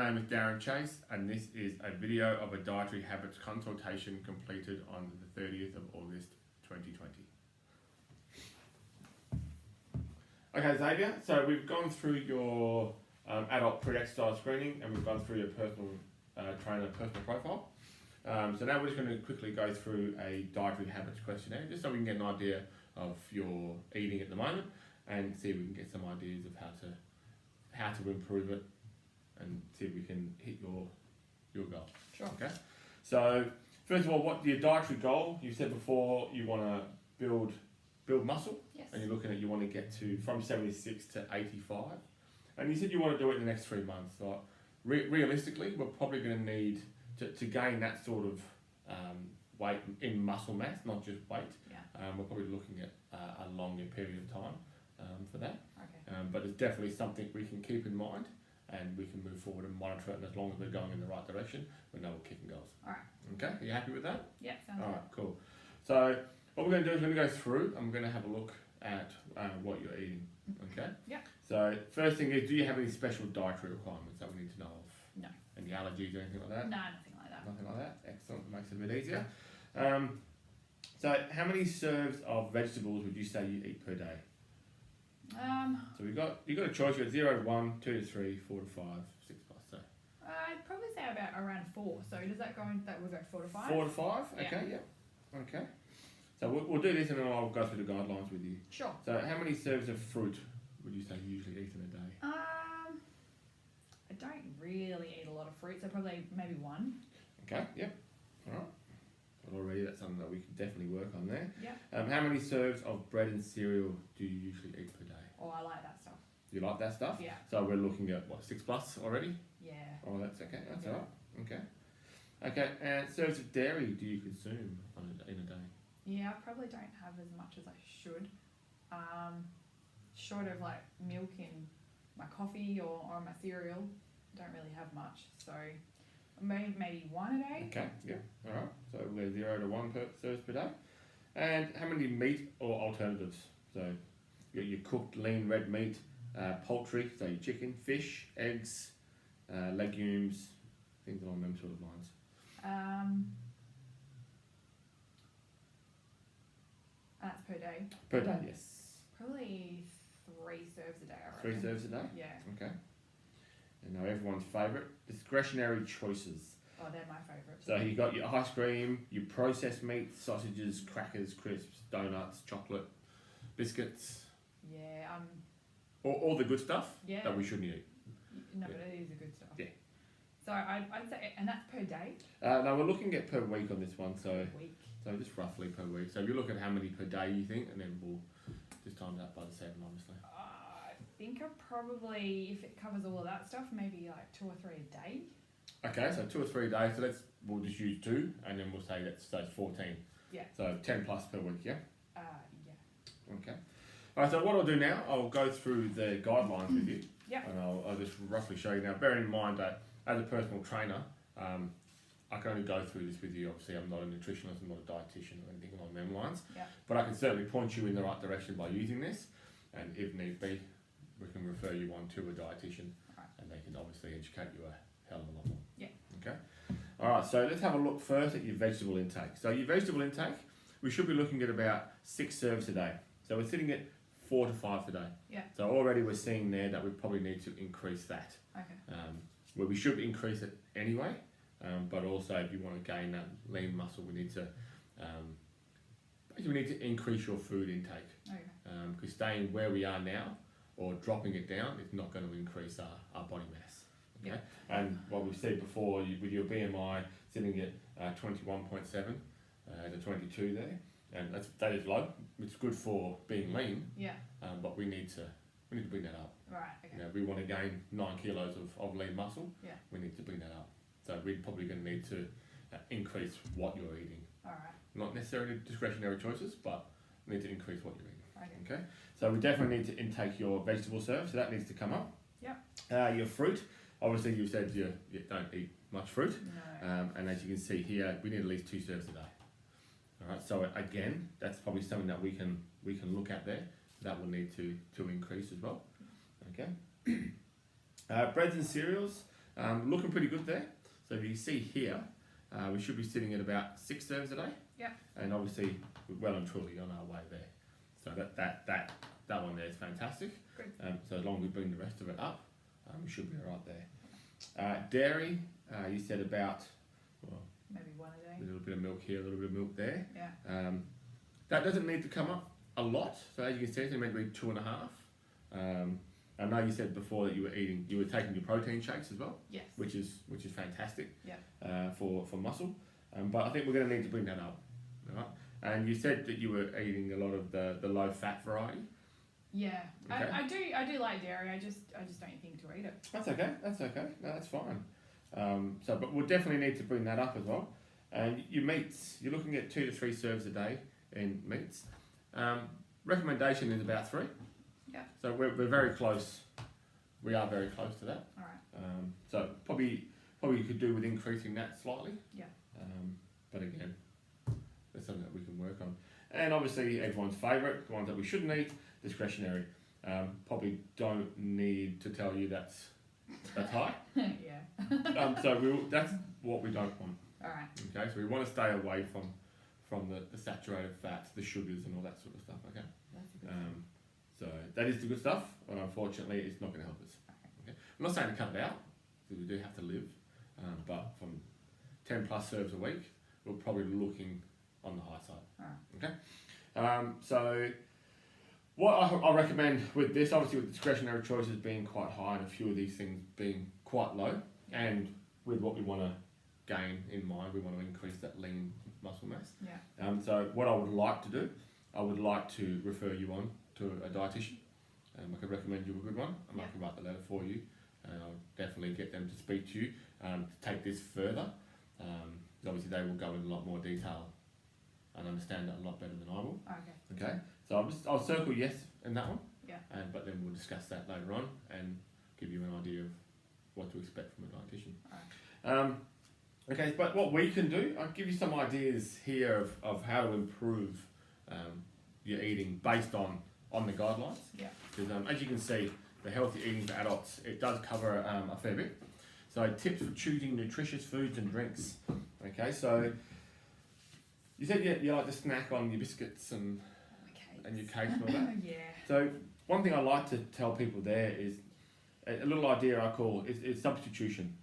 name is Darren Chase, and this is a video of a dietary habits consultation completed on the 30th of August 2020. Okay, Xavier, so we've gone through your adult pre-exercise screening, and we've gone through your personal trainer personal profile. So now we're just going to quickly go through a dietary habits questionnaire, just so we can get an idea of your eating at the moment, and see if we can get some ideas of how to improve it, and see if we can hit your goal. Sure. Okay. So first of all, what your dietary goal? You said before you want to build muscle. Yes. And you're looking at you want to get to from 76 to 85, and you said you want to do it in the next 3 months. So realistically, we're probably going to need to gain that sort of weight in muscle mass, not just weight. Yeah. We're probably looking at a longer period of time for that. Okay. But it's definitely something we can keep in mind, and we can move forward and monitor it. And as long as we're going in the right direction, we know we're kicking goals. All right. Okay, are you happy with that? Yeah, sounds All good. right, cool. So what we're going to do is we're going to go through, and we're going to have a look at what you're eating. Okay. Yeah. So first thing is, do you have any special dietary requirements that we need to know of? No. Any allergies or anything like that? No, nothing like that. Nothing like that. Excellent. Makes it a bit easier. So how many serves of vegetables would you say you eat per day? So you got a choice. You got 0 to 1, 2 to 3, 4 to 5, 6 plus. So I'd probably say about around 4. So does that go in, that will go 4 to 5? 4 to 5. Yeah. Okay. Yeah. Okay. So we'll do this, and then I'll go through the guidelines with you. Sure. So how many serves of fruit would you say you usually eat in a day? I don't really eat a lot of fruit, so probably maybe 1. Okay. Yep. All right. Well, already that's something that we can definitely work on there. Yeah. How many serves of bread and cereal do you usually eat per day? Oh, I like that stuff. You like that stuff? Yeah. So we're looking at what, 6 plus already? Yeah. Oh, that's okay. That's Yeah. all right. Okay. Okay. And serves of dairy do you consume in a day? Yeah, I probably don't have as much as I should. Short of like milk in my coffee or my cereal, don't really have much. So maybe 1 a day. Okay. Yeah. All right. So we're 0 to 1 serves per day. And how many meat or alternatives? So you got your cooked lean red meat, poultry, so your chicken, fish, eggs, legumes, things along them sort of lines. That's per day. Per day, yes. Probably 3 serves a day, I reckon. 3 serves a day? Yeah. Okay. And now everyone's favourite, discretionary choices. Oh, they're my favourites. So you got your ice cream, your processed meat, sausages, crackers, crisps, donuts, chocolate, biscuits, Yeah. all the good stuff Yeah. that we shouldn't eat. No, Yeah. but it is a good stuff. Yeah. So I'd say, and that's per day. Now we're looking at per week on this one, so Week. just roughly per week. So if you look at how many per day you think, and then we'll just times that by the 7, obviously. I think I probably, if it covers all of that stuff, maybe like 2 or 3 a day. Okay, so 2 or 3 days. So we'll just use 2, and then we'll say that's 14. Yeah. So 10 plus per week, yeah. Yeah. Okay. All right. So what I'll do now, I'll go through the guidelines with you. Yeah. And I'll just roughly show you now. Bearing in mind that as a personal trainer, I can only go through this with you. Obviously, I'm not a nutritionist, I'm not a dietitian or anything along them lines. Yeah. But I can certainly point you in the right direction by using this. And if need be, we can refer you on to a dietitian, Right. and they can obviously educate you a hell of a lot more. Yeah. Okay. All right. So let's have a look first at your vegetable intake. So your vegetable intake, we should be looking at about 6 serves a day. So we're sitting at 4 to 5 today. Yeah. So already we're seeing there that we probably need to increase that. Okay. Where we should increase it anyway, but also if you want to gain that lean muscle, we need to increase your food intake. Okay. Because staying where we are now or dropping it down is not going to increase our body mass. Okay. Yeah. And what we've said before, with your BMI sitting at 21.7 to 22 there, and that is low. It's good for being lean, Yeah. but we need to bring that up. Right. Okay. You know, we want to gain 9 kilos of lean muscle. Yeah. We need to bring that up. So we're probably going to need to increase what you're eating. All right. Not necessarily discretionary choices, but we need to increase what you're eating. Okay. Okay. So we definitely need to intake your vegetable serve. So that needs to come up. Yep. Your fruit. Obviously, you said you don't eat much fruit. No. And as you can see here, we need at least 2 serves a day. All right. So again, that's probably something that we can look at there. That will need to increase as well. Okay. Breads and cereals. Looking pretty good there. So if you see here, we should be sitting at about 6 serves a day. Yep. And obviously we're well and truly on our way there. So that one there is fantastic. Good. So as long as we bring the rest of it up, we should be all right there. Dairy, you said about, well, Maybe one a a day. little bit of milk here, a little bit of milk there. Yeah. That doesn't need to come up a lot. So as you can see, it's meant to be 2.5. I know you said before that you were taking your protein shakes as well, Yes. which is fantastic. Yeah. For muscle. But I think we're going to need to bring that up. All right. And you said that you were eating a lot of the low fat variety. Yeah. Okay. I do like dairy. I just don't think to eat it. That's okay. No, that's fine. But we'll definitely need to bring that up as well. And your meats, you're looking at 2 to 3 serves a day in meats. Recommendation is about 3. Yeah. So we're very close. We are very close to that. All right. So probably you could do with increasing that slightly. Yeah. But again, that's something that we can work on. And obviously everyone's favourite, the ones that we shouldn't eat, discretionary. Probably don't need to tell you that's high. Yeah. That's what we don't want. All right. Okay, so we want to stay away from the saturated fats, the sugars, and all that sort of stuff. Okay. That's a good So that is the good stuff, but unfortunately, it's not going to help us. Okay. I'm not saying to cut it out, because we do have to live, but from 10 plus serves a week, we're probably looking on the high side. All right. Okay. So what I recommend with this, obviously with discretionary choices being quite high and a few of these things being quite low, and with what we want to gain in mind, we want to increase that lean muscle mass. Yeah. So what I would like to do, I would like to refer you on to a dietitian. I can recommend you a good one, and I can write the letter for you, and I'll definitely get them to speak to you to take this further. Obviously, they will go in a lot more detail and understand it a lot better than I will. Okay. Okay, so I'll circle yes in that one. Yeah. But then we'll discuss that later on and give you an idea of what to expect from a dietitian. All right. Okay, but what we can do, I'll give you some ideas here of how to improve your eating based on the guidelines. Yeah. Because as you can see, the healthy eating for adults, it does cover a fair bit. So tips for choosing nutritious foods and drinks. Okay, so you said you like to snack on your biscuits and your cakes and all that. Yeah. So one thing I like to tell people there is a little idea I call is substitution.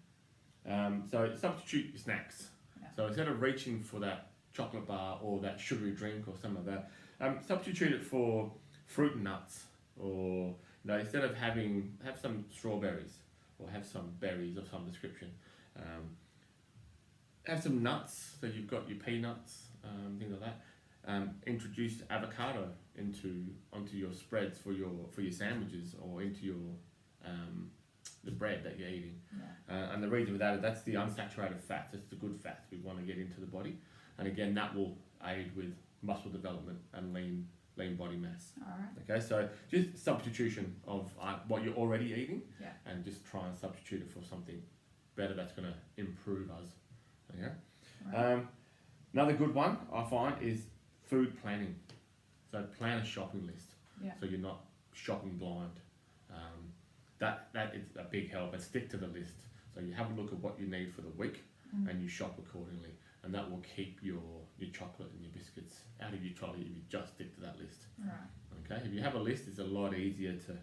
So substitute your snacks. Yeah. So instead of reaching for that chocolate bar or that sugary drink or some of that, substitute it for fruit and nuts, or instead of have some strawberries or have some berries of some description. Have some nuts, so you've got your peanuts, things like that. Introduce avocado onto your spreads for your sandwiches or into your the bread that you're eating. Yeah. And the reason for that is that's the unsaturated fats, it's the good fats we want to get into the body. And again, that will aid with muscle development and lean body mass. All right. Okay, so just substitution of what you're already eating, Yeah. and just try and substitute it for something better that's going to improve us. Okay. Right. Another good one I find is food planning. So plan a shopping list. Yeah. So you're not shopping blind. That is a big help, and stick to the list. So you have a look at what you need for the week, and you shop accordingly, and that will keep your chocolate and your biscuits out of your trolley if you just stick to that list. Right. Okay, if you have a list, it's a lot easier to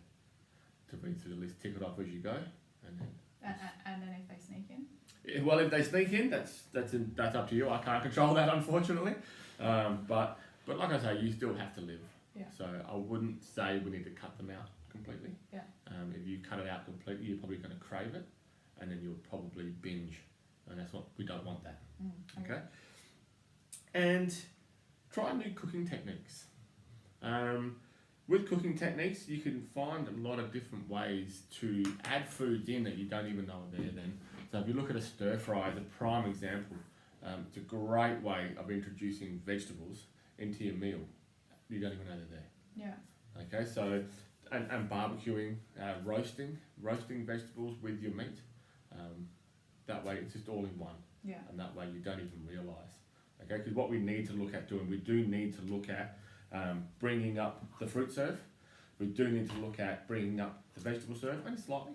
read through the list, tick it off as you go, and then. And then if they sneak in. Well, if they sneak in, that's up to you. I can't control that, unfortunately. But like I say, you still have to live. Yeah. So I wouldn't say we need to cut them out completely. Yeah. If you cut it out completely, you're probably going to crave it, and then you'll probably binge, and we don't want that. Okay. And try new cooking techniques. With cooking techniques, you can find a lot of different ways to add foods in that you don't even know are there then. So if you look at a stir fry as a prime example, it's a great way of introducing vegetables into your meal. You don't even know they're there. Yeah. Okay, so, and barbecuing, roasting vegetables with your meat. That way it's just all in one. Yeah. And that way you don't even realise. Okay, because what we need to look at doing, we do need to look at bringing up the fruit serve. We do need to look at bringing up the vegetable serve, only slightly.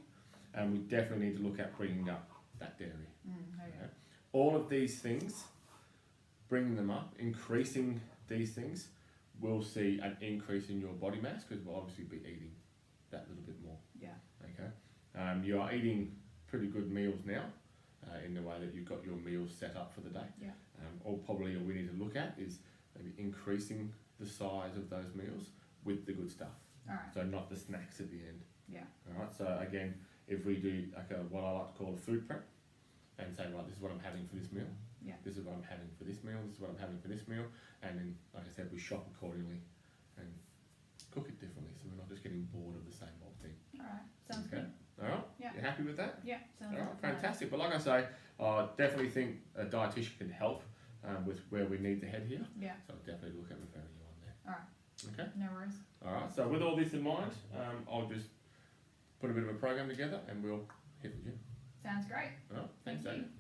and we definitely need to look at bringing up that dairy. Okay. All of these things, bringing them up, increasing these things, will see an increase in your body mass because we'll obviously be eating that little bit more. Yeah. Okay. You are eating pretty good meals now, in the way that you've got your meals set up for the day. Yeah. Or probably all we need to look at is maybe increasing the size of those meals with the good stuff. All right. So not the snacks at the end. Yeah. All right. So again, if we do like what I like to call a food prep, and say, right, this is what I'm having for this meal. Yeah. This is what I'm having for this meal. This is what I'm having for this meal. And then, like I said, we shop accordingly and cook it differently, so we're not just getting bored of the same old thing. All right. Sounds Okay. good. All right. Yeah. You happy with that? Yeah. Sounds All right. like a plan. Fantastic. But like I say, I definitely think a dietitian can help with where we need to head here. Yeah. So I'll definitely look at referring you on there. All right. Okay. No worries. All right. So with all this in mind, I'll just put a bit of a program together and we'll hit the gym. Sounds great. All right. Thanks, Thank you. David.